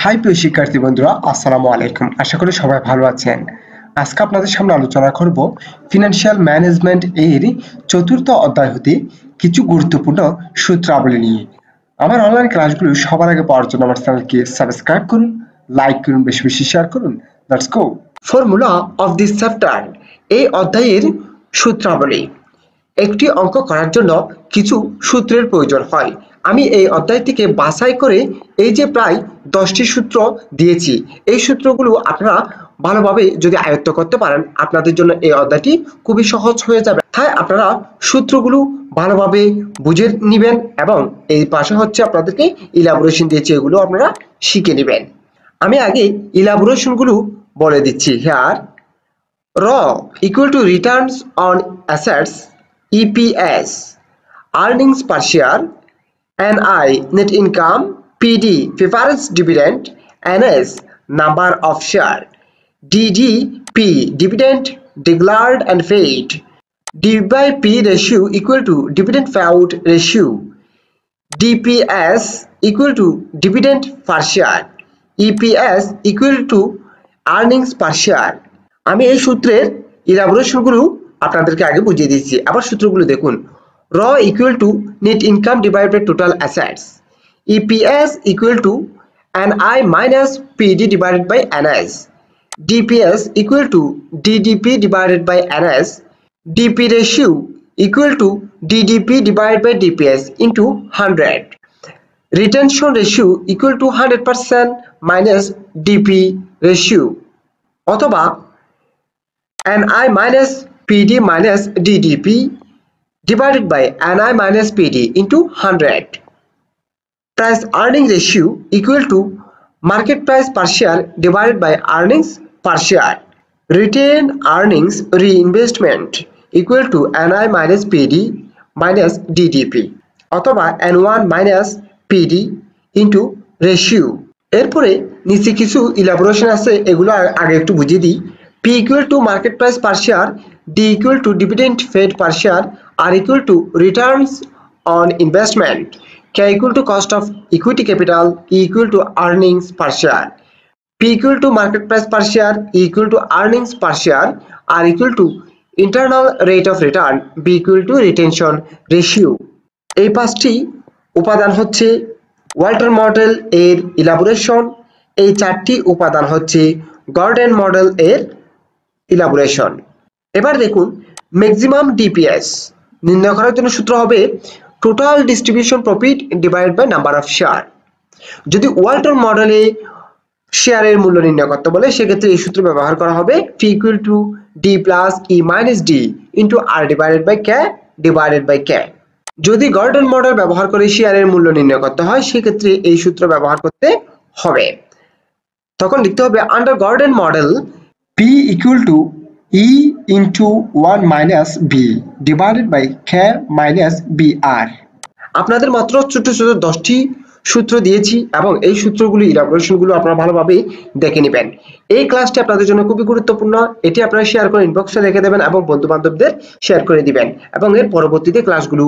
High প্রিয় শিক্ষার্থী বন্ধুরা, আসসালামু আলাইকুম। আশা করি সবাই ভালো আছেন। আজকে আপনাদের সামনে আলোচনা করব ফিনান্সিয়াল ম্যানেজমেন্ট এর চতুর্থ অধ্যায় হতে কিছু গুরুত্বপূর্ণ সূত্রাবলী নিয়ে। আমার অনলাইন ক্লাসগুলো সবার আগে পাওয়ার জন্য আমার চ্যানেলকে সাবস্ক্রাইব করুন, লাইক করুন, বেশি বেশি শেয়ার করুন। Let's go. Formula of this chapter, এই অধ্যায়ের সূত্রাবলী। একটি অঙ্ক করার জন্য কিছু সূত্রের প্রয়োজন হয়। আমি এই অধ্যায় থেকে বাছাই করে এই যে প্রায় 10টি সূত্র দিয়েছি, এই সূত্রগুলো আপনারা ভালোভাবে যদি আয়ত্ত করতে পারেন আপনাদের জন্য এই অধ্যায়টি খুবই সহজ হয়ে যাবে। তাই আপনারা সূত্রগুলো ভালোভাবে বুঝে নেবেন এবং এই পাশে হচ্ছে আপনাদেরকে ইলাবোরেশন দিয়েছি, এগুলো আপনারা শিখে নেবেন। আমি আগে ইলাবোরেশনগুলো বলে দিচ্ছি। হেয়ার র equal two Returns on assets, EPS, earnings per share, NI, net income, PD, preference dividend, NS, number of share, DDP, dividend declared and paid, D by P ratio equal to dividend payout ratio, DPS equal to dividend per share, EPS equal to earnings per share। আমি এই সূত্রের ইলাবোরেশনগুলো আপনাদেরকে আগে বুঝিয়ে দিচ্ছি। আবার সূত্রগুলো দেখুন। R equal to net income divide by total assets, EPS equal to NI minus PD divided by NS, DPS equal to DDP divided by NS, DP ratio equal to DDP divided by DPS into 100, retention ratio equal to 100% minus DP ratio, অথবা NI minus PD minus DDP divided by NI minus PD into 100. Price earning ratio equal to market price per share divided by earnings per share. Retained earnings reinvestment equal to NI minus PD minus DDP অথবা N1 minus PD into ratio। এরপরে নিচে কিছু elaboration আছে, এগুলো আগে একটু বুঝিয়ে দিই। P equal to market price per share, D equal to dividend paid per share, R equal to returns on investment, K equal to cost of equity capital, E equal to earnings per share, P equal to market price per share, E equal to earnings per share, R equal to internal rate of return, B equal to retention ratio। এই পাঁচটি উপাদান হচ্ছে Walter model এর elaboration. এই চারটি উপাদান হচ্ছে Gordon model এর ইলাবোরেশন। এবার দেখুন, ম্যাক্সিমাম ডিপিএস নির্ণয় করার জন্য সূত্র হবে total distribution profit divided by number of share. যদি ওয়াল্টন মডেলে শেয়ারের মূল্য নির্ণয় করতে বলে সেক্ষেত্রে এই সূত্র ব্যবহার করা হবে P equal to D plus E minus D into R divided by K divided by K। যদি গর্ডন মডেল ব্যবহার করে শেয়ারের মূল্য নির্ণয় করতে হয় সেক্ষেত্রে এই সূত্র ব্যবহার করতে হবে। তখন লিখতে হবে under Gordon model P equal to E into 1 minus B divided by K minus BR। আপনাদের মাত্র ছোট ছোট 10টি সূত্র দিয়েছি এবং এই সূত্রগুলো ইলাবোরেশনগুলো আপনারা ভালোভাবে দেখে নেবেন। এই ক্লাসটি আপনাদের জন্য খুবই গুরুত্বপূর্ণ, এটি আপনারা শেয়ার করে ইনবক্সে রেখে দেবেন এবং বন্ধু বান্ধবদের শেয়ার করে দিবেন এবং এর পরবর্তীতে ক্লাসগুলো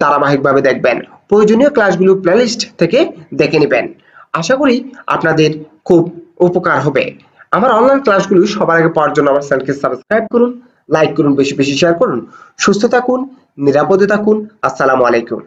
ধারাবাহিকভাবে দেখবেন। প্রয়োজনীয় ক্লাসগুলো প্লেলিস্ট থেকে দেখে নেবেন। আশা করি আপনাদের খুব উপকার হবে। আমার অনলাইন ক্লাসগুলো সবার আগে পাওয়ার জন্য আমার চ্যানেলকে সাবস্ক্রাইব করুন, লাইক করুন, বেশি বেশি শেয়ার করুন। সুস্থ থাকুন, নিরাপদে থাকুন। আসসালামু আলাইকুম।